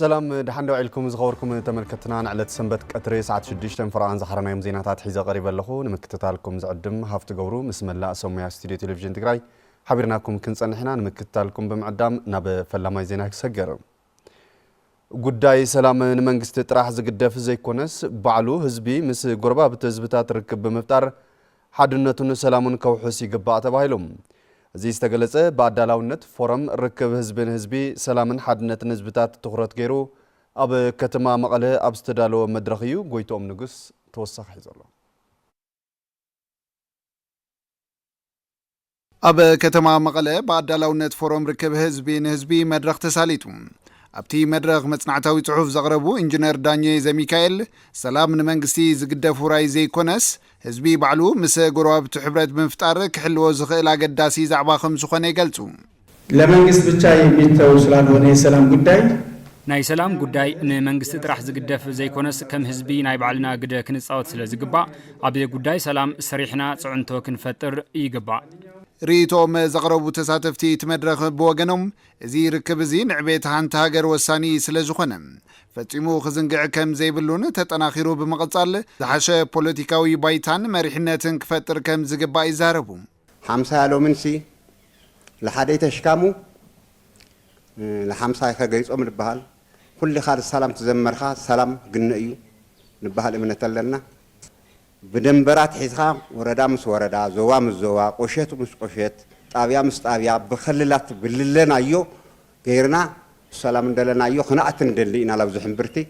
سلام دحندو عليكم زغوركم تملكتنا على سنبت قطري ساعه 6 فرعان زخرنا يوم زينات حيزه قريب لخو نمكتتالكم زعدم هافت غورو بسم الله سميا ستوديو تلفزيون تግራይ حبرناكم كنصنحنا نمكتتالكم بمعدام ناب فلاماي زينا كسجر ጉዳይ ሰላም መንግስት ጥራህ ዝግደፍ ዘይኮነስ ባዕሉ ህዝቢ ምስ ጎረባ በተዝብታት ርክብ በመፍጠር ሓድነቱን ሰላሙን ከውሑስ ይግባእ ተባሂሎም እዚ ዝተገለጸ በአዳላውነት ፎረም ርክብ ህዝብን ህዝቢ ሰላምን ሓድነትን ህዝብታት ትኩረት ገይሩ ኣብ ከተማ መቐለ ኣብ ዝተዳለወ መድረኽ እዩ ጎይቶም ንጉስ ተወሳኺ ዘሎ ኣብ ከተማ መቐለ በአዳላውነት ፎረም ርክብ ህዝብን ህዝቢ መድረኽ ተሳሊጡ ኣብቲ መድረኽ መጽናዕታዊ ጽሑፍ ዘቕረቡ ኢንጂነር ዳኘ ዘሚካኤል ሰላም ንመንግስቲ ዝግደፍ ውራይ ዘይኮነስ ህዝቢ ባዕሉ ምስ ጎረባብቱ ሕብረት ብምፍጣር ክሕልዎ ዝኽእል አገዳሲ ዛዕባ ከም ዝኾነ ይገልጹ ለመንግስት ብቻ የሚተው ስላልሆነ የሰላም ጉዳይ ናይ ሰላም ጉዳይ ንመንግስቲ ጥራሕ ዝግደፍ ዘይኮነስ ከም ህዝቢ ናይ ባዕልና ግደ ክንጻወት ስለ ዝግባእ ኣብ ጉዳይ ሰላም ሰሪሕና ጽዕንቶ ክንፈጥር ይግባእ ሪቶም ዘቕረቡ ተሳተፍቲ ትመድረኽ ብወገኖም እዚ ርክብ እዚ ንዕቤት ሓንቲ ሃገር ወሳኒ ስለ ዝኾነ ፈጺሙ ክዝንግዕ ከም ዘይብሉን ተጠናኺሩ ብምቕጻል ዝሓሸ ፖለቲካዊ ባይታን መሪሕነትን ክፈጥር ከም ዝግባእ ይዛረቡ 50 ያሎምንሲ ለሓደይ ተሽካሙ ለ50 ከገይጾም ንበሃል ኩሉ ካል ሰላም ተዘመርኻ ሰላም ግነ እዩ ንበሃል እምነት ኣለና بدنبرات حيثها وردا مس وردا زوا مس زوا قشيت مس قشيت طابيا مس طابيا بخللات بللنا ايو غيرنا سلام ندلنا ايو خناعت ندلينا لابز حنبرتي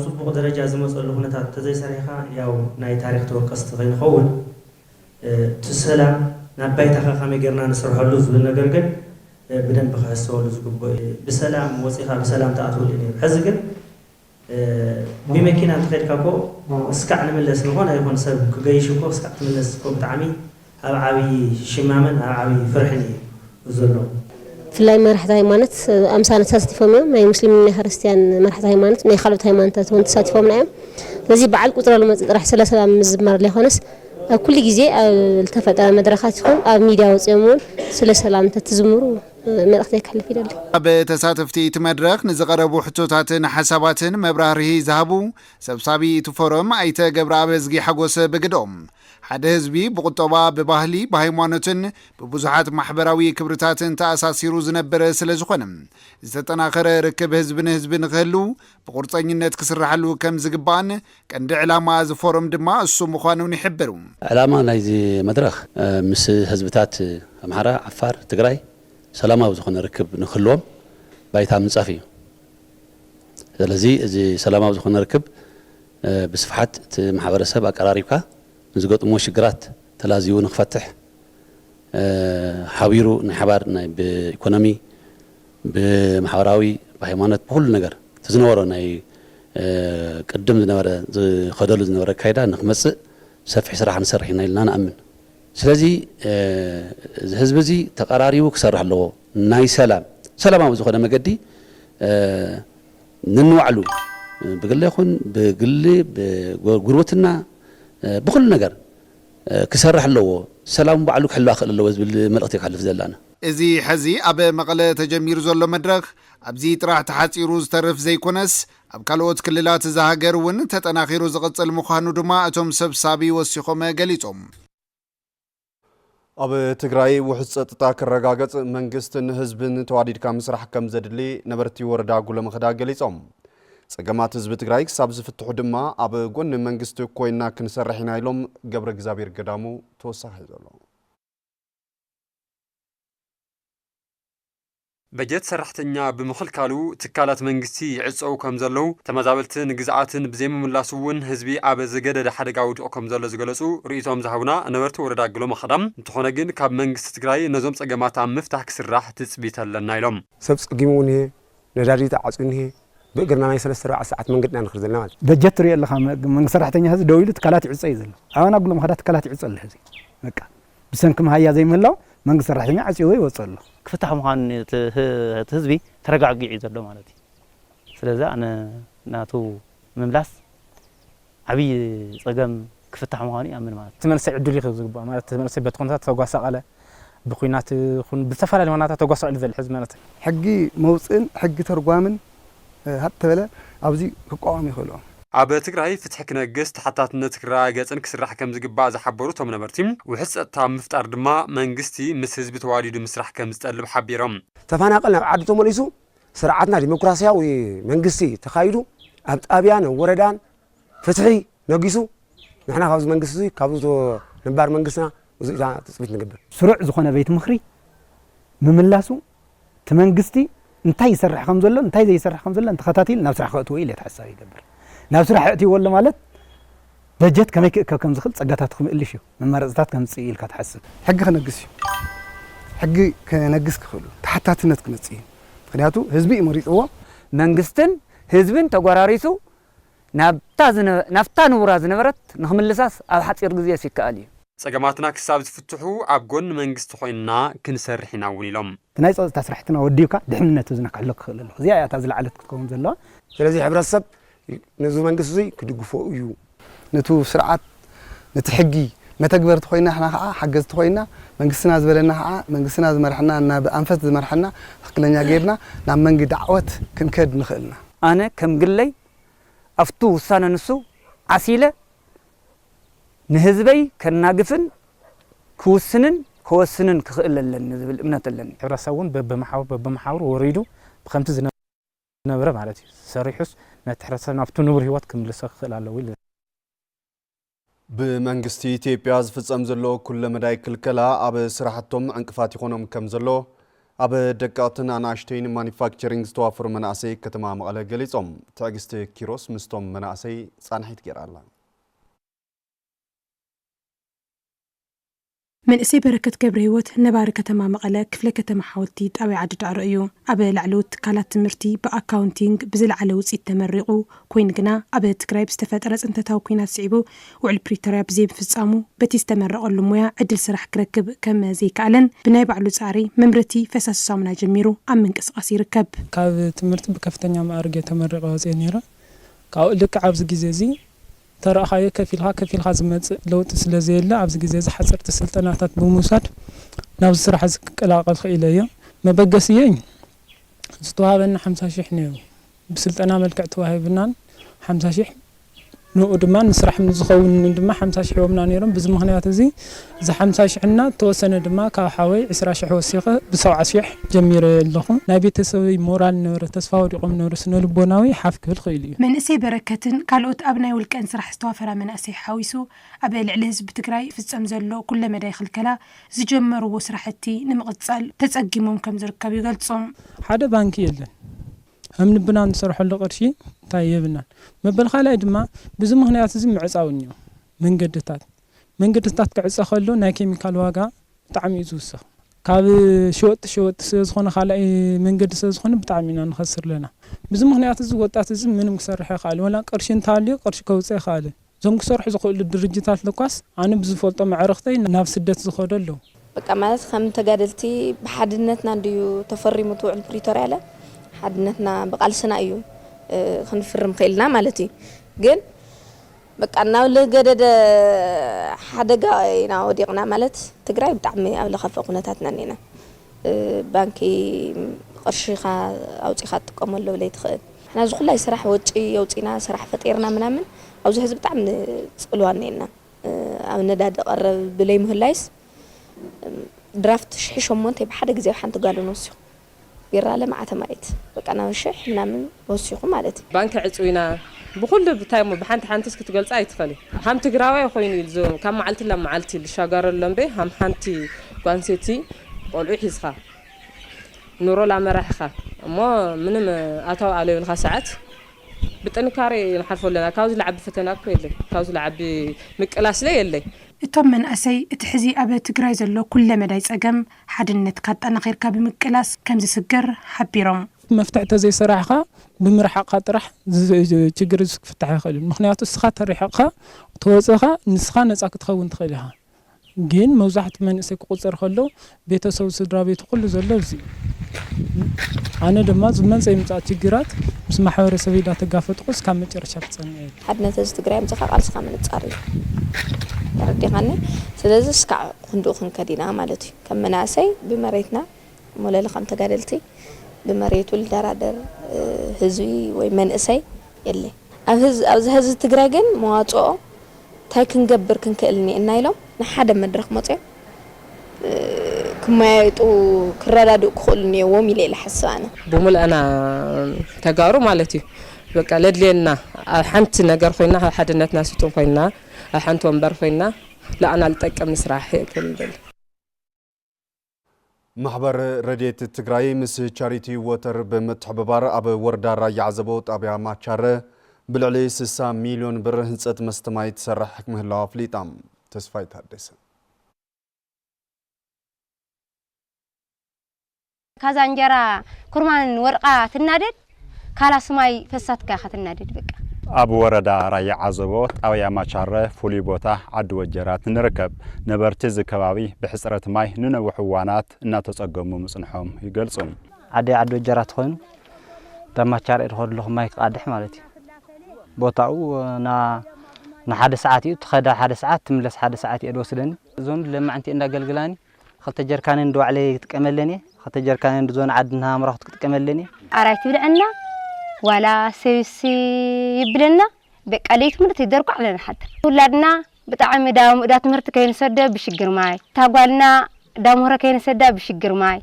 صبغ درجه زمصلو هنتا تزي سريخا ياو ناي تاريخ توقست غين خول تسلام نبايتا خامي غيرنا نسرحلو زل ነገር ግን بدنب خاصول زغبو بسلام وصيخا بسلام تاعتولني حزقن بمكينة تخيلكاكو اسكع نملس نهونا يكون سبب كجيشوكو اسكع تملس كوب تعمي عبي شمامن عبي فرحني وزلو في الله مرحة هيمانت أمسانة تساتفهم يوم ما مسلمين هرستيان مرحة هيمانت ما يخلط هيمانت تون تساتفهم نعم لذي بعد قطر لما راح سلسلة مزمر لخونس كل جزء التفت على مدرخاتهم ميديا وزمون سلسلة تتزمروا ملأخذ يكحل في ذلك. أب تساتفتي تمدرخ نزقربو حتوتاتن حساباتن مبراره ذهبو سبسابي تفرم أيت جبر أبزجي حجوس بقدوم. حد حزبي بقطبة بباهلي بهيمانتن ببزحات محبراوي كبرتاتن تأساسي روزنا برس لزخنم. زتنا آخر ركب حزب نغلو بقرطين النت كسر حلو كم زقبان كان علامة از فورم دما السوم خانون يحبرون. علامة نايزي مدرخ مس حزبتات أمحرة عفار تجري. سلام وزخنا ركب نخلوهم بايتها من صافي لذي سلام وزخنا ركب بصفحات محبرسب أقراريبك نزقط موشجرات تلازيو نخفتح حاويرو نحبار بإيكونومي بمحوراوي بهيمانات بكل نجار تزنورو ناي قدم زنورة خدلو زنورة كايدا نخمس سفح صراحة نسرحنا لنا نأمن ስለዚህ ህዝብ እዚ ተቀራሪቡ ክሰርሕ ኣለዎ ናይ ሰላማዊ ዝኾነ መገዲ ንንዋዕሉ ብግለ ይኹን ብግሊ ብጉርብትና ብኩሉ ነገር ክሰርሕ ኣለዎ ሰላም ባዕሉ ክሕልዋ ክእል ኣለዎ ዝብል መልእኽቲ ይሓልፍ ዘለና እዚ ሕዚ ኣብ መቐለ ተጀሚሩ ዘሎ መድረኽ ኣብዚ ጥራሕ ተሓፂሩ ዝተርፍ ዘይኮነስ ኣብ ካልኦት ክልላት ዝሃገር እውን ተጠናኺሩ ዝቕፅል ምዃኑ ድማ እቶም ሰብሳቢ ወሲኾም ገሊፆም ኣብ ትግራይ ውሕድ ጸጥታ ክረጋገጽ መንግስትን ህዝብን ተዋዲድካ ምስራሕ ከም ዘድሊ ነበርቲ ወረዳ ጉለ መኸዳ ገሊጾም ጸገማት ህዝቢ ትግራይ ክሳብ ዝፍትሑ ድማ ኣብ ጎኒ መንግስቲ ኮይና ክንሰርሕ ኢና ኢሎም ገብረ እግዚአብሔር ገዳሙ ተወሳኺ ዘሎ በጀት ሰራሕተኛ ብምኽልካሉ ትካላት መንግስቲ ይዕጽው ከም ዘለው ተመዛበልትን ግዛኣትን ብዘይምምላሱውን ህዝቢ ኣብ ዝገደደ ሓደጋ ውድቕ ከም ዘሎ ዝገለጹ ርእይቶም ዝሃቡና ነበርቲ ወረዳ ጉሎ መኸዳም እንትኾነ ግን ካብ መንግስቲ ትግራይ ነዞም ጸገማት ኣብ ምፍታሕ ክስራሕ ትጽቢት ኣለና ኢሎም ሰብ ጸጊሙን ነዳዲ ተዓጽን بقرنا ما يسلس 4 ساعات من قدنا نخرج لنا بجت ري الله من سرحتني هذا دويلت كلات يعصي يزل انا اقول لهم هذا كلات يعصل هذي بقى بسنكم هيا زي ملاو من سرحتني عصي وي وصل كفتح مخان تهزبي ترجع يزل مالتي ስለዚህ انا ناتو مملاس عبي صقم كفتح مغاني أمن مالت تمنسي عدو لي خذ مالت تمنسي بتكونات تقاس على بخوينات خون بالسفر اللي معناتها تقاس على الحزب مالت حقي موصل حقي ترجمن حتى بلا أبزي كقام يخلون ኣብ ትግራይ ፍትሒ ክነግስ ተሓታትነት ክረጋገፅን ክስራሕ ከም ዝግባእ ዝሓበሩ እቶም ነበርቲ ውሕፀታ ምፍጣር ድማ መንግስቲ ምስ ህዝቢ ተዋዲዱ ምስራሕ ከም ዝጠልብ ሓቢሮም ተፈናቀል ናብ ዓዲ ተመሊሱ ስርዓትና ዲሞክራሲያዊ መንግስቲ ተኻይዱ ኣብ ጣብያን ወረዳን ፍትሒ ነጊሱ ንሕና ካብዚ መንግስቲ ካብዚ ነባር መንግስትና ውፅኢታ ተፅቢት ንገብር ስሩዕ ዝኾነ ቤት ምኽሪ ምምላሱ ተመንግስቲ እንታይ ይሰርሕ ከም ዘሎ እንታይ ዘይሰርሕ ከም ዘሎ እንተኸታቲል ናብ ስራሕ ክእትዎ ኢለ ተሓሳቢ ይገብር ናብ ስራሕ እትይ ወለ ማለት በጀት ከመይ ከም ዝኽእል ፀጋታት ክምልሽ እዩ መማረፅታት ከም ፅኢ ኢልካ ትሓስብ ሕጊ ክነግስ እዩ ሕጊ ክነግስ ክኽእሉ ተሓታትነት ክመፅእ እዩ ምክንያቱ ህዝቢ መሪፅዎ መንግስትን ህዝብን ተጓራሪሱ ናብታ ንቡራ ዝነበረት ንኽምልሳስ ኣብ ሓፂር ግዜ ይከኣል እዩ ፀገማትና ክሳብ ዝፍትሑ ኣብ ጎን መንግስቲ ኮይንና ክንሰርሕ ኢና እውን ኢሎም ናይ ፀጥታ ስራሕትና ወዲብካ ድሕንነት ህዝብና ክሕልቕ ክኽእል ኣለዎ እዚኣ እያ እታ ዝለዓለት ክትከውን ዘለዋ ስለዚ ሕብረተሰብ ነዚ መንግስቲ እዚ ክድግፎ እዩ ነቱ ስርዓት ነቲ ሕጊ መተግበርቲ ኮይና ሓና ከዓ ሓገዝቲ ኮይና መንግስትና ዝበለና ከዓ መንግስትና ዝመርሕና ናብ ኣንፈት ዝመርሕና ትክክለኛ ጌርና ናብ መንገዲ ዓወት ክንከድ ንኽእልና ኣነ ከም ግለይ ኣፍቱ ውሳነ ንሱ ዓሲለ ንህዝበይ ከናግፍን ክውስንን ክወስንን ክኽእል ኣለኒ ዝብል እምነት ኣለኒ ሕብረተሰብ እውን በብመሓውሩ ወሪዱ ብከምቲ ዝነበረ ማለት እዩ ሰሪሑስ ነቲ ሕብረተሰብ ናብቱ ንቡር ሂወት ክምልሶ ክኽእል ኣለዎ ኢሉ ብመንግስቲ ኢትዮጵያ ዝፍጸም ዘሎ ኩለ መዳይ ክልከላ ኣብ ስራሕቶም ዕንቅፋት ይኾኖም ከም ዘሎ ኣብ ደቀቅትን ኣናእሽተይን ማኒፋክቸሪንግ ዝተዋፈሩ መናእሰይ ከተማ መቐለ ገሊፆም ትዕግስቲ ኪሮስ ምስቶም መናእሰይ ጻንሒት ገይራ ኣላ منأسي بركة كبريوت نبار كتما مقالة كفلة كتما حاولتي تاوي عدد عرأيو أبا العلوت كالات تمرتي بأكاونتينج بزل علوت يتمرقو كوين قنا أبا تكرايب استفاد رأس انت تاو كوينات سعيبو وعلى بريتريا بزيب في السامو بتي استمرقو اللمويا عدل سرح كركب كما زي كعلن بنايب علوت سعري ممرتي فساس سامنا جميرو أمن كس قصير كب كاب تمرت بكفتنيا مأرجة تمرقو زينيرا كاو لك عبز جزازي ترى هاي كفيلها زمت لو تسلزيلا عبز جزاز حصرت السلطنات بموساد ناوز صراحة كلاقل خيلية ما بقسيين استوهابنا 50 شيح نيو بسلطنا ملكعتو هاي بنان 50 شيح نو دمان نسرح من زخون دما 50 شيح ومنا نيرم بز مخنيات زي ز 50 شيحنا توسن دما كا حاوي 20 شيح وسيقه ب7 شيح جمير لهم نبي تسوي مورال نور تسفاو دقم نور سنو لبوناوي حفك الخيلي من اسي بركتن كالوت ابناي والكن سرح استوافر من اسي حاويسو ابل الحزب تግራይ ፍጸም ዘሎ ኩለ መዳይ ክልከላ ዝጀመርዎ ስራሕቲ ንምቕጻል ተጸጊሞም ከም ዝርከቡ ይገልጾም ሓደ ባንኪ የለን هم نبنا نسرحلو قرشي تايبنا مبالخالاي دما بزو مخنيات زي معصاونيو منقدتات كعصا خلو ناي كيميكال واغا بطعم يزوسخ كاب شوت سيزخونه خالاي منقد سيزخونه بطعمنا نخسر لنا بزو مخنيات زي وطات زي منم كسرح خال ولا قرشين تالي قرش كوصي خاله زوم كسرح زخول الدرجات لكواس انا بزو فولطو معرختي ناف سدت زخودلو بقى مالت خم تجادلتي بحدنتنا نديو تفرموا توع البريتوريا له حدنتنا بقالسنا ايو خنفرم خيلنا مالتي ግን በቃ እናው ለገደደ ሓደጋ ኢና ወዲቕና ማለት ትግራይ ብጣዕሚ ኣብ ለኸፈ ኩነታትና ነና ባንኪ ቅርሺኻ ኣውፂኻ ትጥቀመሉ ለይ ትኽእል حنا ዝኹላይ ስራሕ ወጪ የውፂና ስራሕ ፈጢርና ምናምን ኣብዚ ህዝብ ብጣዕሚ ጽልዋን ነና ኣብ ነዳዲ ቀረብ ብለይ ምህላይስ ድራፍት ሽሕሾሞንተ ብሓደ ግዜ ሓንቲ ጋሉ ነውሲኹ يرى معته مايت بقى انا وشح منامن وسيخو مالتي بانك عصوينا بكل بتايمو بحنت حنتس كتغلص ايتخلي هم تግራዋይ ኮይኑ ይልዞም ከም ማዓልቲ ለማዓልቲ ልሻጋረሎም በ هم ሓንቲ ጓንሴቲ ቆልዑ ሒዝኻ ኑሮ ላመራሕኻ እሞ ምንም ኣታው ኣለልኻ ሰዓት ብጥንካሬ ንሓልፈለና ካውዝ ለዓብ ፈተና እኮ የለይ ካውዝ ለዓብ ምቅላስ ላይ የለይ እቶም መንእሰይ እቲ ሕዚ ኣብ ትግራይ ዘሎ ኩለ መዳይ ጸገም ሓድነት ካጠናኺርካ ብምቅላስ ከም ዝስገር ሓቢሮም መፍትሕ ተዘይሰራሕኻ ብምርሓቕካ ጥራሕ ችግር ዝፍታሕ ይኽእል ምክንያቱ እስኻ ተሪሕቕካ ተወፅኻ ንስኻ ነፃ ክትኸውን ትኽእል ኢኻ ግን መብዛሕት መንእሰይ ክቁፅር ከሎ ቤተሰብ ስድራ ቤት ኩሉ ዘሎ እዚ ኣነ ድማ ዝመንፀ ይምፃእ ችግራት ምስ ማሕበረሰብ ኢዳ ተጋፈጥኩስ ካብ መጨረሻ ክፀንዕ ሓድነት ህዝቢ ትግራይ ምፅኻ ቃልስኻ ምንፃር እዩ ተረዲኻኒ ስለዚ እስካዕ ክንድኡ ክንከዲና ማለት እዩ ከም መናእሰይ ብመሬትና ሞለለ ከም ተጋደልቲ ብመሬቱ ልደራደር ህዝቢ ወይ መንእሰይ የለ ኣብዚ ህዝቢ ትግራይ ግን መዋፅኦ እንታይ ክንገብር ክንክእልኒ እና ኢሎም ንሓደ መድረክ መፅኦም كمايتو كرادو كخلني وميلي الحسانة بمل أنا تجارو مالتي بقى لدلنا حنت نجار فينا حدنات ناس يتون فينا حنت ومبر فينا لا أنا التك من سراحي كل بل محبر رديت التجراي مس شاريتي ووتر بمتحببار أب وردار يعزبوت أبيع ماتشارة بالعلي 6 مليون بر هنسات مستمايت سرح حكمه الله فليتام تسفايت هادسة كذا انجرا كرمان ورقة تنادد كالا سماي فسات كاخة تنادد بك أبو وردا راي عزبوت أو يا ماتشارة فولي بوتا عدو الجرات نركب نبرتز كبابي بحسرة ماي ننو حوانات إنها تسقمو مصنحهم يقلصون عدو الجرات خون دا ماتشار إرهود لهم مايك قادح مالتي بوتاو نا حد ساعتي تخدا حد ساعات تملس حد ساعتي أدوسلني زون لما أنت إنها قلقلاني خلت جركان ندو علي تكملني خلت جركان ندوزون عدنها مرة تكملني أرايت بلعنا ولا سيسي يبلنا بقاليت مرت يدركوا علينا حتى ولادنا بتعم دات مرت كاين سدا بشجر ماي تاقالنا دامورا كاين سدا بشجر ماي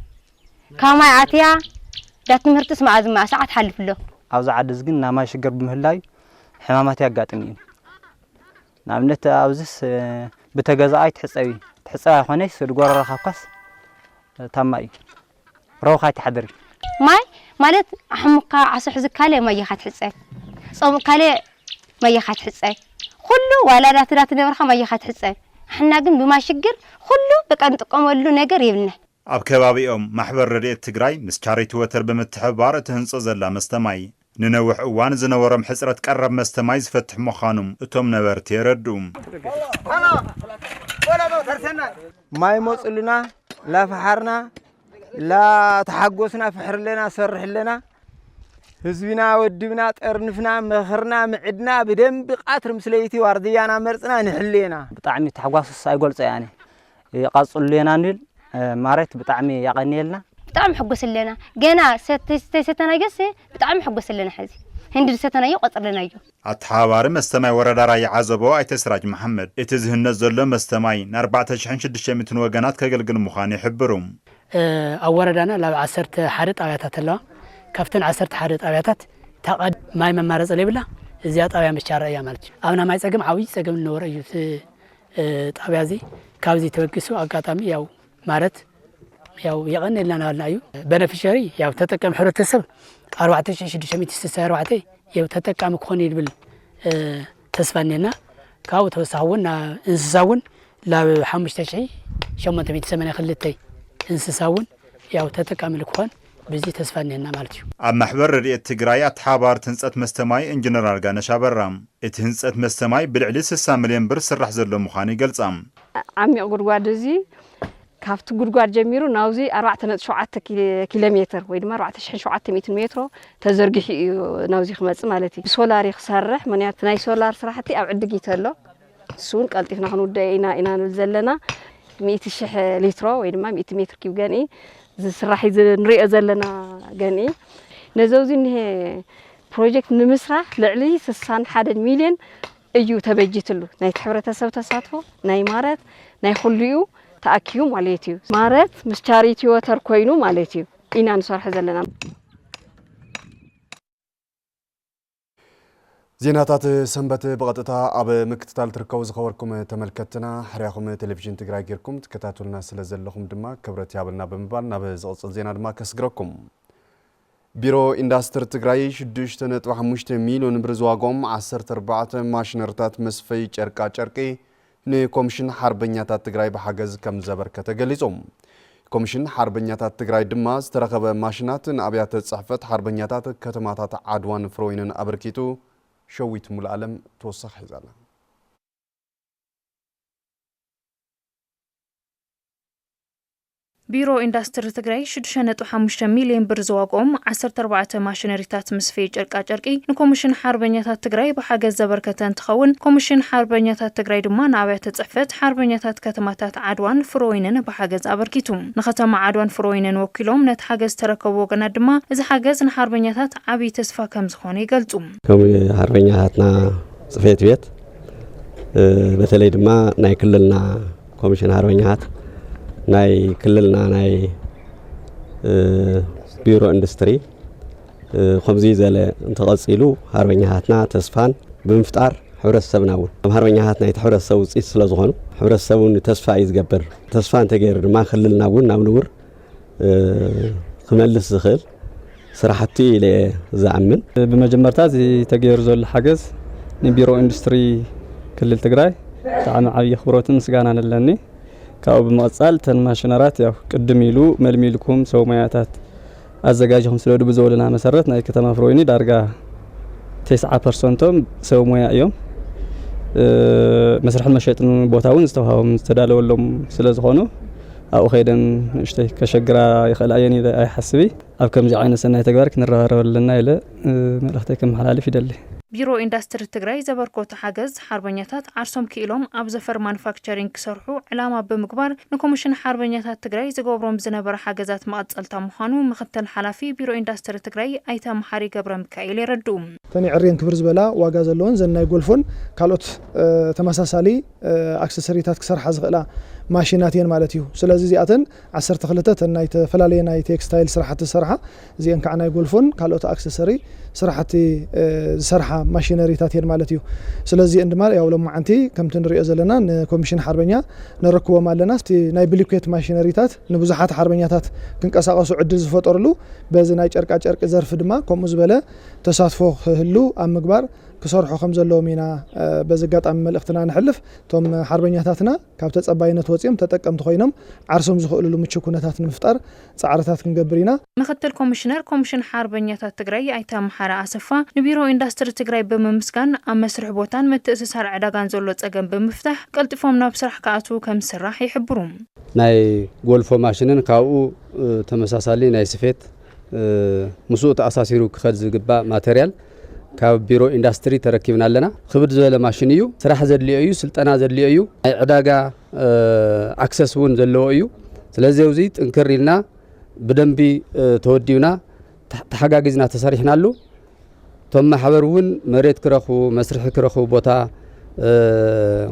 كما عاتيا دات مرت اسمع زما ساعات حلف له أوز عدز قلنا ما يشجر بمهلاي حمامات يقاتنين نعملت أوزس بتجازاي تحسي خنيس تقول رخاقس تماي روخا تحضري ماي مالت حمقا عصح زكالي ما يخات حصاي صوم كالي ما يخات حصاي كله ولا رات نبرخه ما يخات حصاي حنا ግን بما شجر كله بقى نطقملو ነገር ይብልና ኣብ ከባቢኦም ማሕበር ረድኤት ትግራይ ምስ ቻሪቲ ወተር ብምትሕብባር ትህንጾ ዘላ መስተማይ ንነውሕ እዋን ዝነበሮም ሕፅረት ቀረብ መስተማይ ዝፈትሕ ምዃኖም እቶም ነበርቲ የረድኡ ማይ ሞጽልና لا فحرنا لا تحقوسنا فحرلنا سرحلنا حزبنا ودبنا طرنفنا مخرنا معدنا بدنب قاتر مسليتي وارديانا مرصنا نحلينا بطعمي تحقوس ايغلص يعني يقصل لنا نيل ماريت بطعمي يقنيلنا بطعم حقوس لنا جنا ستنا جس بطعم حقوس لنا حزي هندر ستنا يقصر لنا يو اتحاور مستماي وردا راي عزبو ايتسراج محمد اتزهن زلو مستماي 4600 وغنات كغلغل مخاني يحبروم أوردنا لا عسرت حرت أبياتات الله كفتن عسرت حرت أبياتات تقد ماي ممارس ليبلا زيادة أبيات مشارة يا مالك أنا ما يسقم عوي سقم النور يوت أبيازي كابزي توكسو أقاتامي ياو مارت ياو يغني لنا النايو بنفشاري ياو تتكم حرت السب 4600 ياو تتكم كوني بال تسفنينا كاو توسعون انساون لا 5000 شمنت 8 خلتي انسساون ياو تتكامل كون بزي تسفانينا مالتيو اب محبر رئيت تግራይ اتحابار تنصت مستماي انجنرال غانش ابرام اتهنصت مستماي بالعلي 6 مليون بر سرح زلو مخاني يገልጻም عمي غرغواد زي كافت غرغواد جميرو ناوزي 4.7 كيلومتر ወይ ድማ 4700 متر تزرغخ ناوزي خمص مالتي سولار يخسرح منيات ناي سولار سراحتي اب عدغيتሎ سون قلطفنا خنودينا إنا نزلنا 100 لتر ويدما 100 متر كيف جاني زسرحي نريء زلنا جاني نزوزين هي بروجكت نمسرح لعلي 61 مليون ايو تبجيتلو ناي حبرتسب تساتفو ناي مارت ناي خليو تاكيو مالتيو مارت مس چاريتي وتر كوينو مالتيو إنا نسرح زلنا زيناتات سنبت بقطتا اب مكتتال تركو زخوركم تملكتنا حرياكم تلفزيون تግራይ ጌርኩም ተከታተሉና ስለዘለኹም ድማ ክብረት ያብልና በመባል ናብ ዝቕፅል ዜና ድማ ከስግረኩም ቢሮ ኢንዳስትሪ ትግራይ 6.5 ሚሊዮን ብር ዝዋጎም 14 ማሽነሪታት መስፈይ ጨርቃ ጨርቂ ንኮሚሽን ሓርበኛታት ትግራይ በሓገዝ ከም ዘበርከተ ገሊጾም ኮሚሽን ሓርበኛታት ትግራይ ድማ ዝተረኸበ ማሽናት ንኣብያተ ጽሕፈት ሓርበኛታት ከተማታት ዓድዋን ፍሮይንን ኣበርኪቱ شويت مول العالم توسخ حزاله ቢሮ ኢንዱስትሪ ትግራይ 6.5 ሚሊዮን ብር ዝዋግኦም 14 ማሽነሪታት ምስፈይ ጨርቃ ጨርቂ ንኮሚሽን ሓርበኛታት ትግራይ ብሓገዝ ዘበርከተ እንትኸውን ኮሚሽን ሓርበኛታት ትግራይ ድማ ንኣብያተ ጽሕፈት ሓርበኛታት ከተማታት ዓድዋን ፍሮይንን ብሓገዝ አበርኪቱ ንከተማ ዓድዋን ፍሮይንን ወኪሎም ነቲ ሓገዝ ተረከቡ ወገናት ድማ እዚ ሓገዝ ንሓርበኛታት ዓብይ ተስፋ ከም ዝኾነ ይገልጹ ከም ሓርበኛታትና ጽሕፈት ቤት በተለይ ድማ ናይ ክልልና ኮሚሽን ሓርበኛታት ናይ ክልልና ናይ ቢሮ ኢንዱስትሪ ከምዚ ዘለ እንተቀጽሉ ሓርበኛታትና ተስፋን ብምፍጣር ሕብረተሰብና እውን ሓርበኛታት ናይ ሕብረተሰብ ውጽኢት ስለ ዝኾኑ ሕብረተሰቡን ተስፋ እዩ ዝገብር ተስፋ እንተገይሩ ድማ ክልልና እውን ናብ ንቡር ክመልስ ዝኽእል ስራሕቲ ኢለ ዝኣምን ብመጀመርታ እዚ ተገይሩ ዘሎ ሓገዝ ንቢሮ ኢንዱስትሪ ክልል ትግራይ ብጣዕሚ ዓብይ ክብሮትን ምስጋናን ኣለኒ ካብኡ ብምቕጻል ተን ማሽነራት ያው ቅድም ኢሉ መልሚልኩም ሰው ሞያታት ኣዘጋጅኹም ስለዱ ብዘበለና መሰረት ናይ ከተማ ፍሮይኒ ዳርጋ 90% ሰው ሞያ እዮም መስርሕ መሸጥን ቦታውን ዝተዋሃቦም ዝተዳለወሎም ስለ ዝኾኑ ኣብኡ ኸይደን ንእሽተይ ከሸግራ ይኽእል እየን ኢለ ኣይሓስቢ ኣብ ከምዚ ዓይነት ሰናይ ተግባር ክንረባረብ ኣለና ኢለ መልእኽተይ ከመሓላልፍ ይደሊ ቢሮ ኢንዱስትሪ ትግራይ ዘበርኮቱ ሓገዝ ሓርበኛታት ዓርሶም ክኢሎም ኣብ ዘፈር ማኑፋክቸሪንግ ክሰርሑ ዕላማ ብምግባር ንኮሚሽን ሓርበኛታት ትግራይ ዝገብሮም ዝነበረ ሓገዛት መቐጸልታ ምዃኑ ምክትል ሓላፊ ቢሮ ኢንዱስትሪ ትግራይ ኣይተ መሓሪ ገብረ ሚካኤል ይረዱ ተኒ ዕርየን ክብር ዝበላ ዋጋ ዘለዎን ዘናይ ጎልፎን ካልኦት ተመሳሳሊ አክሰሰሪታት ክሰርሓ ዝኽእላ ማሽናት እየን ማለት እዩ ስለዚ እዚኣተን 12 ናይ ተፈላለየ ናይ ቴክስታይል ስራሕቲ ዝሰርሓ እዚአን ከዓ ናይ ጎልፎን ካልኦት አክሰሰሪ ስራሕቲ ዝሰርሓ ማሽነሪታት እየን ማለት እዩ ስለዚ እንድማ ያው ለማዓንቲ ከምቲ ንሪኦ ዘለና ንኮሚሽን ሓርበኛ ነረክቦም ኣለና እስቲ ናይ ብሊኩዌት ማሽነሪታት ንብዙሓት ሓርበኛታት ክንቀሳቀሱ ዕድል ዝፈጠርሉ በዚ ናይ ጨርቃ ጨርቂ ዘርፍ ድማ ከምኡ ዝበለ ተሳትፎ ክህሉ ኣብ ምግባር ክሰርሑ ከም ዘለዎም ኢና በዚ ኣጋጣሚ መልእኽትና ንሕልፍ እቶም ሓርበኛታትና ካብ ተጸባይነት ወፂኦም ተጠቀምቲ ኮይኖም ዓርሶም ዝኽእልሉ ምቹው ኩነታት ንምፍጣር ጻዕርታት ክንገብር ኢና ምክትል ኮሚሽነር ኮሚሽን ሓርበኛታት ትግራይ ኣይተ መሓራ ኣሰፋ ንቢሮ ኢንዱስትሪ ትግራይ ብምምስጋን ኣብ መስርሕ ቦታን ምትእስሳር ዕዳጋን ዘሎ ጸገም ብምፍታሕ ቀልጢፎም ናብ ስራሕ ከኣቱ ከም ዝስራሕ ይሕብሩ ናይ ጎልፎ ማሽንን ካብኡ ተመሳሳሊ ናይ ስፌት ምስኡ ተኣሳሲሩ ክኸድ ዝግባእ ማቴሪያል ካብ ቢሮ ኢንዱስትሪ ተረኪብና ኣለና ክብድ ዝበለ ማሽን እዩ ስራሕ ዘድልዮ እዩ ስልጠና ዘድልዮ እዩ ናይ ዕዳጋ ኣክሰስ እውን ዘለዎ እዩ ስለዚ እዚ ጥንክር ኢልና ብደንቢ ተወዲብና ተሓጋጊዝና ተሰሪሕናሉ ቶም ማሕበር እውን መሬት ክረኽቡ መስርሒ ክረኽቡ ቦታ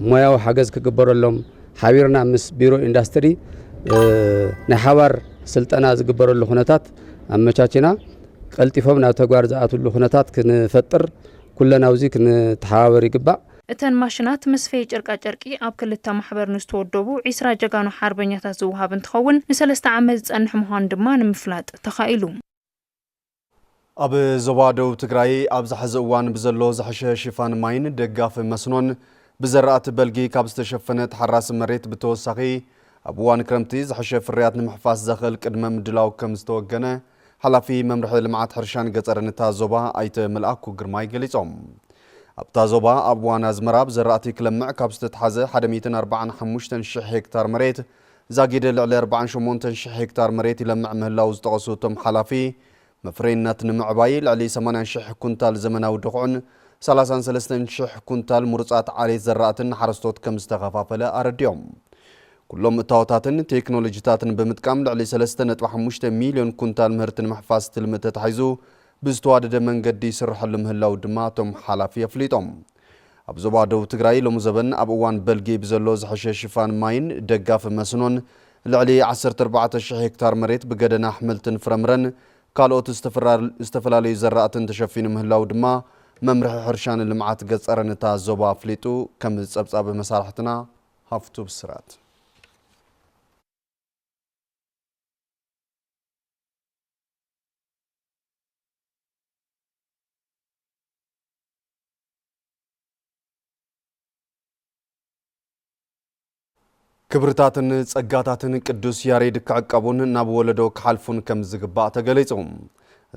ሞያዊ ሓገዝ ክግበረሎም ሓቢርና ምስ ቢሮ ኢንዱስትሪ ናይ ሓባር ስልጠና ዝግበረሉ ኩነታት ኣመቻችና ቀልጢፎም ናብ ተግባር ዝኣትሉ ኩነታት ክንፈጥር ኩለና ውዚ ክንተሓባበር ይግባእ እተን ማሽናት ምስፈይ ጨርቃ ጨርቂ ኣብ ክልተ ማሕበር ንዝተወደቡ 20 ጀጋኑ ሓርበኛታት ዝውሃብ እንትኸውን ን3 ዓመት ዝጸንሕ ምዃኑ ድማ ንምፍላጥ ተኻኢሉ ኣብ ዞባ ደቡብ ትግራይ ኣብ ዝሕዚ እዋን ብዘሎ ዝሐሸ ሽፋን ማይን ደጋፍ መስኖን ብዘራእቲ በልጊ ካብ ዝተሸፈነ ተሓራሲ መሬት ብተወሳኺ ኣብ እዋን ክረምቲ ዝሐሸ ፍርያት ንምሕፋስ ዘኽእል ቅድመ ምድላው ከም ዝተወገነ ሓላፊ መምርሒ ልምዓት ሕርሻን ገጠርን እታ ዞባ ኣይተ መልኣኩ ግርማይ ገሊጾም ኣብታ ዞባ ኣብ እዋን ኣዝመራ ብዘራእቲ ክለምዕ ካብ ዝተተሓዘ 145,000 ሄክታር መሬት ዛጊደ ልዕሊ 48,000 ሄክታር መሬት ይለምዕ ምህላው ዝጠቐሱ እቶም ሓላፊ መፍረይነት ንምዕባይ ልዕሊ 80,000 ኩንታል ዘመናዊ ድኹዕን 33,000 ኩንታል ሙርጻት ዓሌት ዘራእትን ሓረስቶት ከም ዝተኸፋፈለ ኣረድዮም ኩሎም እታወታትን ቴክኖሎጂታትን ብምጥቃም ልዕሊ 3.5 ሚሊዮን ኩንታል ምህርቲ ንምሕፋስ ትልሚ ተታሒዙ ብዝተዋደደ መንገዲ ይስርሐሉ ምህላው ድማ እቶም ሓላፊ ኣፍሊጦም ኣብ ዞባ ደቡብ ትግራይ ሎሚ ዘበን ኣብ እዋን በልጊ ብዘሎ ዝሐሸ ሽፋን ማይን ደጋፍ መስኖን ልዕሊ 14,000 ሄክታር መሬት ብገደና ኣሕምልትን ፍረምረን ካልኦት ዝተፈላለዩ ዘራእትን ተሸፊኑ ምህላው ድማ መምርሒ ሕርሻን ልምዓት ገጠርን እታ ዞባ ኣፍሊጡ ከም ጸብጻብ መሳርሕትና ሃፍቱ ብስራት ክብርታትን ጸጋታትን ቅዱስ ያሬድ ክዕቀቡን ናብ ወለዶ ክሓልፉን ከም ዝግባእ ተገሊጾም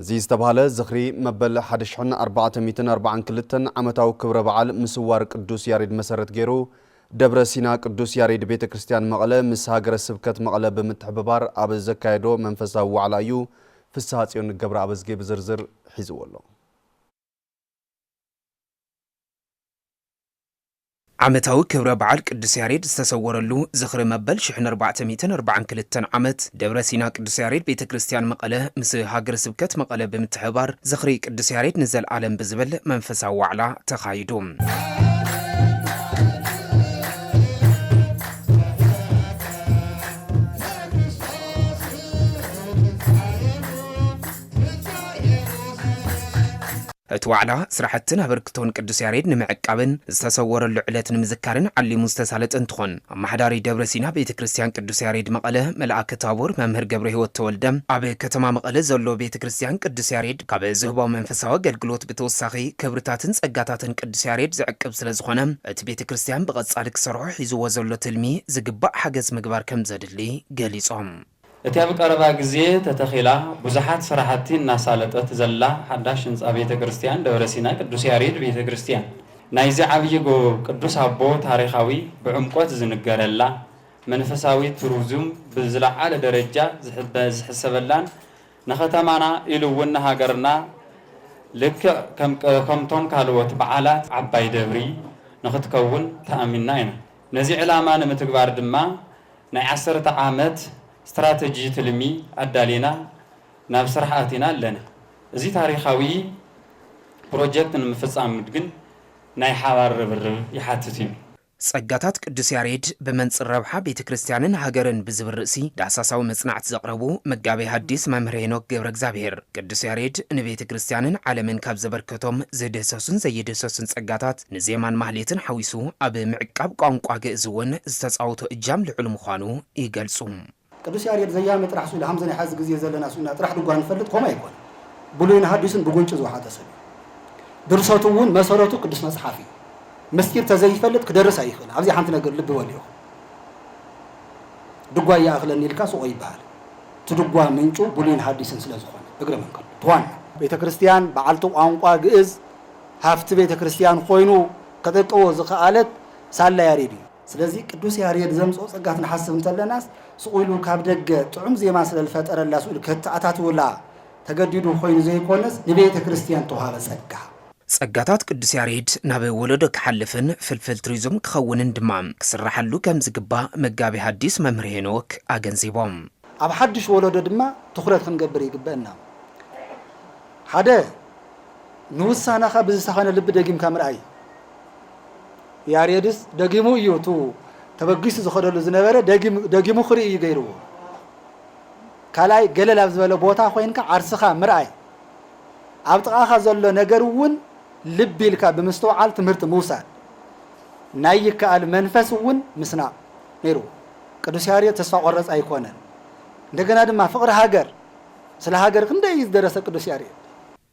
እዚ ዝተባሃለ ዝኽሪ መበል 1442 ዓመታዊ ክብረ በዓል ምስዋር ቅዱስ ያሬድ መሰረት ገይሩ ደብረ ሲና ቅዱስ ያሬድ ቤተክርስቲያን መቀለ ምስ ሀገረ ስብከት መቀለ በመተባበር ኣብ ዘካየዶ መንፈሳዊ ዋዕላ እዩ ፍስሐ ጽዮን ገብረ አበዝጌ በዝርዝር ሒዝወሎ ዓመታዊ ክብረ በዓል ቅዱስ ያሬድ ዝተሰወረሉ ዝኽሪ መበል 1442 ዓመት ደብረ ሲና ቅዱስ ያሬድ ቤተክርስቲያን መቀለ ምስ ሀገረ ስብከት መቀለ በመተባበር ዝኽሪ ቅዱስ ያሬድ ንዘለዓለም ብዝብል መንፈሳዊ ዋዕላ ተኻይዱ እትዋዕላ ስራሕትን አበርክቶን ቅዱስ ያሬድ ንምዕቃብን ዝተሰወረሉ ዕለት ንምዝካርን ዓሊሙ ዝተሳለጠ እንትኾን አማሕዳሪ ደብረ ሲና ቤተክርስቲያን ቅዱስ ያሬድ መቀለ መልአከ ታቦር መምህር ገብረ ሕይወት ተወልደ ኣብ ከተማ መቀለ ዘሎ ቤተክርስቲያን ቅዱስ ያሬድ ካብ ዝህባው መንፈሳዊ አገልግሎት ብተወሳኺ ክብርታትን ጸጋታትን ቅዱስ ያሬድ ዝዕቅብ ስለ ዝኾነ እቲ ቤተክርስቲያን ብቐጻሊ ክሰርሖ ሒዝዎ ዘሎ ትልሚ ዝግባእ ሓገዝ ምግባር ከም ዘድሊ ገሊጾም እቲ ኣብ ቀረባ ግዜ ተተኺላ ብዙሓት ስራሕቲ እናሳለጠት ዘላ ሓዳሽ ህንፃ ቤተክርስቲያን ደብረ ሲና ቅዱስ ያሬድ ቤተክርስቲያን ናይዚ ዓብይ ቅዱስ አቦ ታሪኻዊ ብዕምቆት ዝንገረላ መንፈሳዊ ቱሪዝም ብዝለዓለ ደረጃ ዝሕሰበላን ንኸተማና ኢሉ እውን ሃገርና ልክዕ ከምቶም ካልኦት በዓላት ዓባይ ደብሪ ንኽትከውን ተኣሚንና ኢና ነዚ ዕላማ ንምትግባር ድማ ናይ 10 ዓመት استراتيجي تلمي أدالينا نفسر حياتنا لنا زي تاريخي بروجكت نمفصام مدغن ناي حوار ربر يحاتتين ጸጋታት ቅዱስ ያሬድ በመንጽር ረብሓ ቤተክርስቲያንን ሃገርን ብዝብል ርእሲ ዳሳሳዊ መጽናዕት ዘቕረቡ መጋቤ ሐዲስ መምህር ሄኖክ ገብረ እግዚአብሔር ቅዱስ ያሬድ ንቤተክርስቲያንን ዓለምን ካብ ዘበርከቶም ዘደሰሱን ዘይደሰሱን ጸጋታት ንዜማን ማህሌትን ሓዊሱ ኣብ ምዕቃብ ቋንቋ ግዕዝ እውን ዝተጻወቶ እጃም ልዑል ምዃኑ ይገልጹ ቅዱስ ያሬድ ዘያመ ጥራሕ ሱለ ሃምዘን ያሐዝ ጊዜ ዘለና ሱና ጥራሕ ድጓ ንፈልጥ ኮማ ይኮን ብሉይን ሐዲስን ብጎንጭ ዝውሓተ ሰብ ድርሰቱ እውን መሰረቱ ቅዱስ መጽሓፍ እዩ መስኪር ተዘይፈልጥ ክደርስ አይኽእል ኣብዚ ሓንቲ ነገር ልብ በልዩ ድጓ ያእኽለኒ ኢልካ ሱቆ ይበሃል ትድጓ ምንጩ ብሉይን ሐዲስን ስለ ዝኾነ እግረ መንገዱ ትዋን ቤተክርስቲያን በዓልቱ ቋንቋ ግዕዝ ሃፍቲ ቤተክርስቲያን ኮይኑ ከጠቀዎ ዝኸኣለት ሳላ ያሬድ እዩ ስለዚህ ቅዱስ ያሬድ ዘምጾ ጸጋትን ሐስብ እንተለናስ ስቁሉ ካብ ደገ ጥዑም ዜማ ስለልፈጠረላ ስቁል ከተአታቱላ ተገዲዱ ኮይኑ ዘይኮነስ ንቤተ ክርስቲያን ተዋሃበ ጸጋ ጸጋታት ቅዱስ ያሬድ ናብ ወለዶ ክሓልፍን ፍልፍል ቱሪዝም ክኸውንን ድማ ክስራሐሉ ከም ዝግባእ መጋቤ ሐዲስ መምህር ሄኖክ ኣገንዚቦም ኣብ ሓድሽ ወለዶ ድማ ትኹረት ክንገብር ይግበአና ሓደ ንውሳናኻ ብዝሳኸነ ልቢ ደጊምካ ምርኣይ ያሬድስ ደጊሙ እዩቱ ተበጊሱ ዝኸደሉ ዝነበረ ደጊሙ ክርኢ እዩ ገይርዎ ካላይ ገለል ኣብ ዝበለ ቦታ ኮይንካ ዓርስኻ ምርኣይ ኣብ ጥቓኻ ዘሎ ነገር እውን ልብ ኢልካ ብምስተውዓል ትምህርቲ ምውሳድ ናይ ይከኣል መንፈስ እውን ምስናቕ ነይሩ ቅዱስ ያሬድ ተስፋ ቆረጽ ኣይኮነን እንደገና ድማ ፍቕሪ ሃገር ስለ ሃገር ክንደይ ዝደረሰ ቅዱስ ያሬድ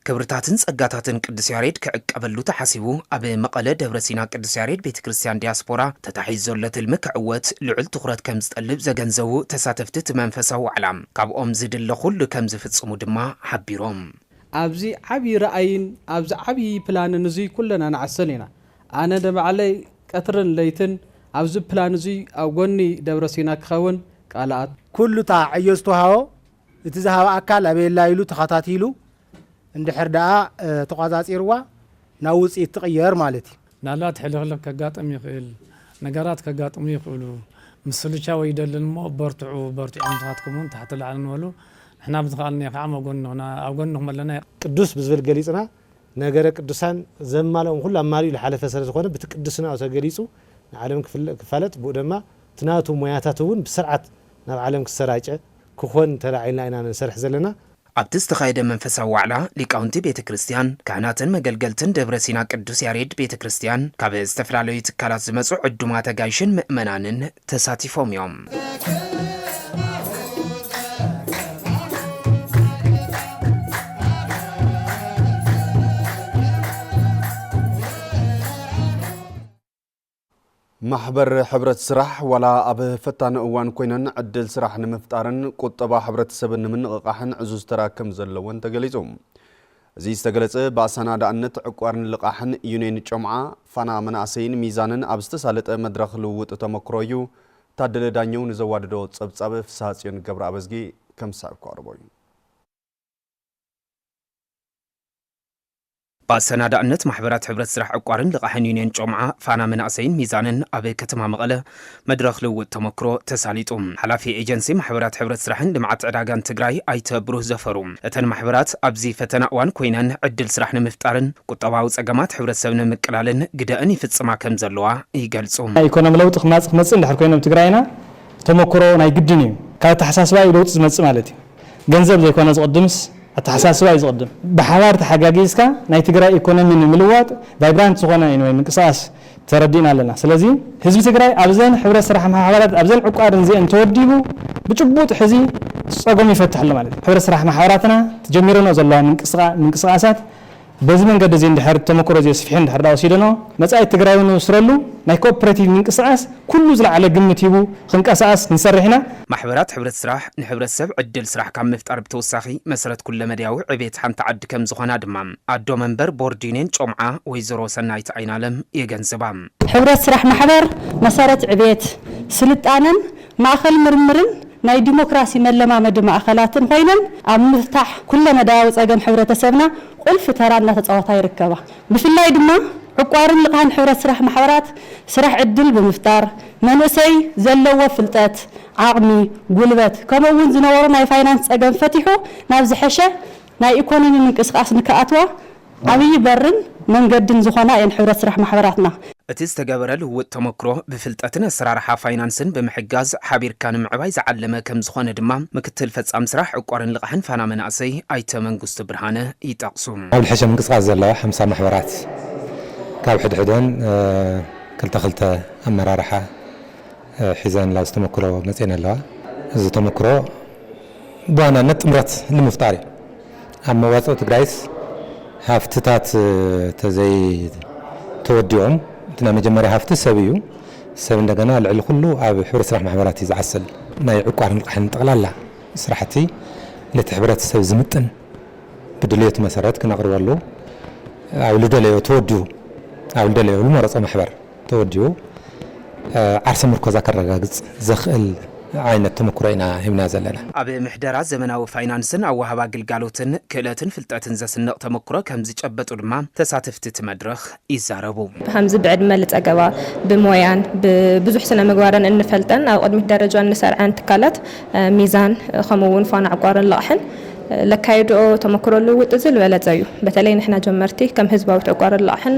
ክብርታትን ጸጋታትን ቅዱስ ያሬድ ክዕቀበሉ ተሓሲቡ ኣብ መቐለ ደብረ ሲና ቅዱስ ያሬድ ቤተክርስቲያን ዲያስፖራ ተታሒዝ ዘሎ ትልሚ ክዕወት ልዑል ትኹረት ከም ዝጠልብ ዘገንዘቡ ተሳተፍቲ እቲ መንፈሳዊ ዋዕላ ካብኦም ዝድለ ኩሉ ከም ዝፍጽሙ ድማ ሓቢሮም ኣብዚ ዓብዪ ረኣይን ኣብዚ ዓብዪ ፕላንን እዙይ ኩለና ንዓሰል ኢና ኣነ ደባዕለይ ቀትርን ለይትን ኣብዚ ፕላን እዙይ ኣብ ጎኒ ደብረ ሲና ክኸውን ቃልኣት ኩሉ ታ ዕዮ ዝተውሃቦ እቲ ዝሃበ ኣካል ኣበየላ ኢሉ ተኸታቲሉ እንድሕር ደኣ ተቋጻጺርዋ ናብ ውፅኢት ትቕየር ማለት እዩ ናላት ሕልኽልኽ ከጋጥም ይኽእል ነገራት ከጋጥሙ ይኽእሉ ምስልቻ ወይ ደልን ሞ በርቲዖም ትኻትኩምን ታሕቲ ላዕሊ ንበሉ ንሕና ብዝኸኣልና ከዓ ኣብ ጎንኹም ኣለና ቅዱስ ብዝብል ገሊፅና ነገረ ቅዱሳን ዘማልኦም ኩሉ ኣማሊኡ ዝሓለፈ ስለ ዝኾነ ብቲ ቅዱስና ተገሊፁ ንዓለም ክፋለጥ ብኡ ድማ ትናቱ ሞያታት እውን ብስርዓት ናብ ዓለም ክሰራጨ ክኾን ተላዒልና ኢና ንሰርሕ ዘለና ኣብቲ ዝተኻየደ መንፈሳዊ ዋዕላ ሊቃውንቲ ቤተክርስቲያን ካህናትን መገልገልትን ደብረ ሲና ቅዱስ ያሬድ ቤተክርስቲያን ካብ ዝተፈላለዩ ትካላት ዝመጹ ዕዱማት ኣጋይሽን ምእመናንን ተሳቲፎም እዮም ማሕበር ሕብረት ስራሕ ወላ ኣብ ፈታነ እዋን ኮይነን ዕድል ስራሕ ንምፍጣርን ቁጠባ ሕብረተሰብን ንምንቕቃሕን ዕዙዝ ተራ ከም ዘለዎን ተገሊጹ እዚ ዝተገለጸ በአሰናዳእነት ዕቋርን ልቃሕን ዩኒየን ጮምዓ ፋና መናእሰይን ሚዛንን ኣብ ዝተሳለጠ መድረኽ ልውውጥ ተመክሮ እዩ ታደለ ዳኘው ንዘዋደዶ ጸብጻብ ፍስሐ ጽዮን ገብረ አበዝጊ ከምሳብ ቀርቦዩ በአሰናዳእነት ማሕበራት ሕብረት ስራሕ ዕቋርን ልቃሕን ዩኒየን ጮምዓ ፋና መናእሰይን ሚዛንን ኣብ ከተማ መቐለ መድረኽ ልውውጥ ተመክሮ ተሳሊጡ ሓላፊ ኤጀንሲ ማሕበራት ሕብረት ስራሕን ልምዓት ዕዳጋን ትግራይ ኣይተ ብሩህ ዘፈሩ እተን ማሕበራት ኣብዚ ፈተና እዋን ኮይነን ዕድል ስራሕ ንምፍጣርን ቁጠባዊ ጸገማት ሕብረተሰብ ንምቅላልን ግደአን ይፍጽማ ከም ዘለዋ ይገልጹ ኢኮኖሚ ለውጥ ክመጽእ እንድሕር ኮይኖም ትግራይና ተመክሮ ናይ ግድን እዩ ካብ ተሓሳስባ ለውጥ ዝመጽእ ማለት እዩ ገንዘብ ዘይኮነ ዝቅድምስ አተሐሳስባ ይዝቅድም በሐባር ተሐጋጊዝካ ናይ ትግራይ ኢኮኖሚ ንምልዋጥ ቫይብራንት ዝኾነ ወይ ምንቅስቃስ ተረዲና ኣለና ስለዚ ህዝቢ ትግራይ ኣብዘን ሕብረት ስራሕ ማሕበራት ኣብዘን ዕቋርን እዚአን ተወዲቡ ብጭቡጥ ሕዚ ጸገም ይፈትሕ ኣሎ ማለት ሕብረት ስራሕ ማሕበራትና ተጀሚረኖ ዘለዋ ምንቅስቃሳት በዚ መንገድ እዚ እንድሕር ተመክሮ እዚ ስፊሕ እንድሕር ዳወሲደኖ መጻኢ ትግራይ ንስረሉ ናይ ኮኦፐሬቲቭ ምንቅስቃስ ኩሉ ዝለዓለ ግምት ሂቡ ክንቀሳቀስ ክንሰርሕና ማሕበራት ሕብረት ስራሕ ንሕብረተሰብ ዕድል ስራሕ ካብ ምፍጣር ብተወሳኺ መሰረት ኩለ መድያዊ ዕቤት ሓንቲ ዓዲ ከም ዝኾና ድማ ኣዶ መንበር ቦርድ ዩኒየን ጮምዓ ወይዘሮ ሰናይት ዓይናለም የገንዝባ ሕብረት ስራሕ ማሕበር መሰረት ዕቤት ስልጣነን ማእኸል ምርምርን ናይ ዲሞክራሲ መለማመድ ማእኸላትን ኮይነን ኣብ ምፍታሕ ኩለ መዳያዊ ጸገም ሕብረተሰብና ቁልፍ ተራ እናተጻወታ ይርከባ ብፍላይ ድማ ዕቋርን ልቃሕን ሕብረት ስራሕ ማሕበራት ስራሕ ዕድል ብምፍጣር መንእሰይ ዘለዎ ፍልጠት ዓቕሚ ጉልበት ከምኡውን ዝነበሩ ናይ ፋይናንስ ጸገም ፈቲሑ ናብ ዝሐሸ ናይ ኢኮኖሚ ምንቅስቃስ ንከኣትዋ ዓብይ በርን መንገድን ዝኾና እየን ሕብረት ስራሕ ማሕበራትና እቲ ዝተገበረ ልውውጥ ተመክሮ ብፍልጠትን ኣሰራርሓ ፋይናንስን ብምሕጋዝ ሓቢርካ ንምዕባይ ዝዓለመ ከም ዝኾነ ድማ ምክትል ፈጻሚ ስራሕ ዕቋርን ልቃሕን ፋና መናእሰይ ኣይተ መንግስቱ ብርሃነ ይጠቕሱ ኣብ ልሕሸ ምንቅስቃስ ዘለዋ 50 ማሕበራት ካብ ሕድሕደን ክልተ ኣመራርሓ ሒዘን ላብ ዝተመክሮ መፅአን ኣለዋ እዚ ተመክሮ ብዋናነት ጥምረት ንምፍጣር እዩ ኣብ መዋፅኦ ትግራይስ ሃፍትታት ተዘይ ተወዲኦም እትና መጀመርያ ሃፍቲ ሰብ እዩ ሰብ እንደገና ልዕሊ ኩሉ ኣብ ሕብረት ስራሕ ማሕበራት ዝዓሰል ናይ ዕቋርን ልቃሕን ጠቕላላ ስራሕቲ ነቲ ሕብረተሰብ ዝምጥን ብድልየቱ መሰረት ክነቕርበሉ ኣብ ልደለዮ ተወዲኡ ኣብ ልደለዮ ዝመረፆ ማሕበር ተወዲኡ ዓርሰ ምርኮዛ ከረጋግፅ ዘኽእል ዓይነት ተመክሮ ኢና ሂብና ዘለና ኣብ ምሕደራት ዘመናዊ ፋይናንስን ኣዋሃባ ግልጋሎትን ክእለትን ፍልጠትን ዘስንቕ ተመክሮ ከም ዝጨበጡ ድማ ተሳተፍቲ እቲ መድረኽ ይዛረቡ ከምዚ ብዕድመ ዝጸገባ ብሞያን ብብዙሕ ስነ ምግባርን እንፈልጠን ኣብ ቅድሚት ደረጃ እንሰርዐን ትካላት ሚዛን ከምኡውን ፋና ዕቋርን ልቃሕን ለካይድኦ ተመክሮ ልውውጥ ዝበለጸ እዩ በተለይ ንሕና ጀመርቲ ከም ህዝባዊ ዕቋርን ልቃሕን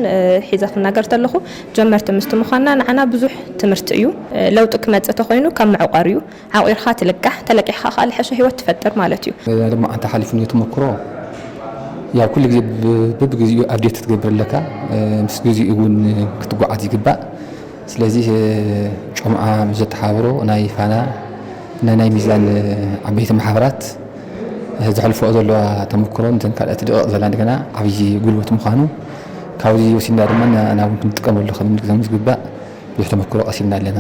ሒዛ ክናገር ተለኹ ጀመርቲ ምስ ምዃንና ንዓና ብዙሕ ትምህርቲ እዩ ለውጢ ክመጽእ ተኾይኑ ከም ዕቋር እዩ ዓቂርካ ትልቃሕ ተለቂሕካ ካል ሕሾ ህይወት ትፈጥር ማለት እዩ ድማ አንተ ሓሊፉን ተመክሮ ያ ኩሉ ግዜ በብግዚኡ አፕዴት ትገብረለካ ምስ ግዚኡ እውን ክትጓዓዝ ይግባእ ስለዚ ጮምዓ ዝተሓብሮ ናይ ፋና ናይ ሚዛን ዓበይቲ ማሕበራት ዝሕልፎ ዘለዋ ተመክሮ እንተን ካልኦት ድቕቕ ዘላ እንደገና ዓብይ ጉልበት ምዃኑ ካብዚ ወሲድና ድማ ናብ ክንጥቀመሉ ከም ዝግባእ ብዙሕ ተመክሮ ቀሲምና ኣለና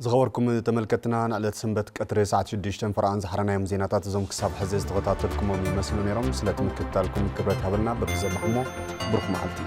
ዝኸበርኩም ተመልከትና ንዕለት ሰንበት ቀትሪ ሰዓት 6 ፍርኣን ዝሓረናዮም ዜናታት እዞም ክሳብ ሕዚ ዝተኸታተልኩሞም ይመስሉ ነይሮም ስለ ትምክትታልኩም ክብረት ሃበልና በብዘለኹሞ ብሩኽ መዓልቲ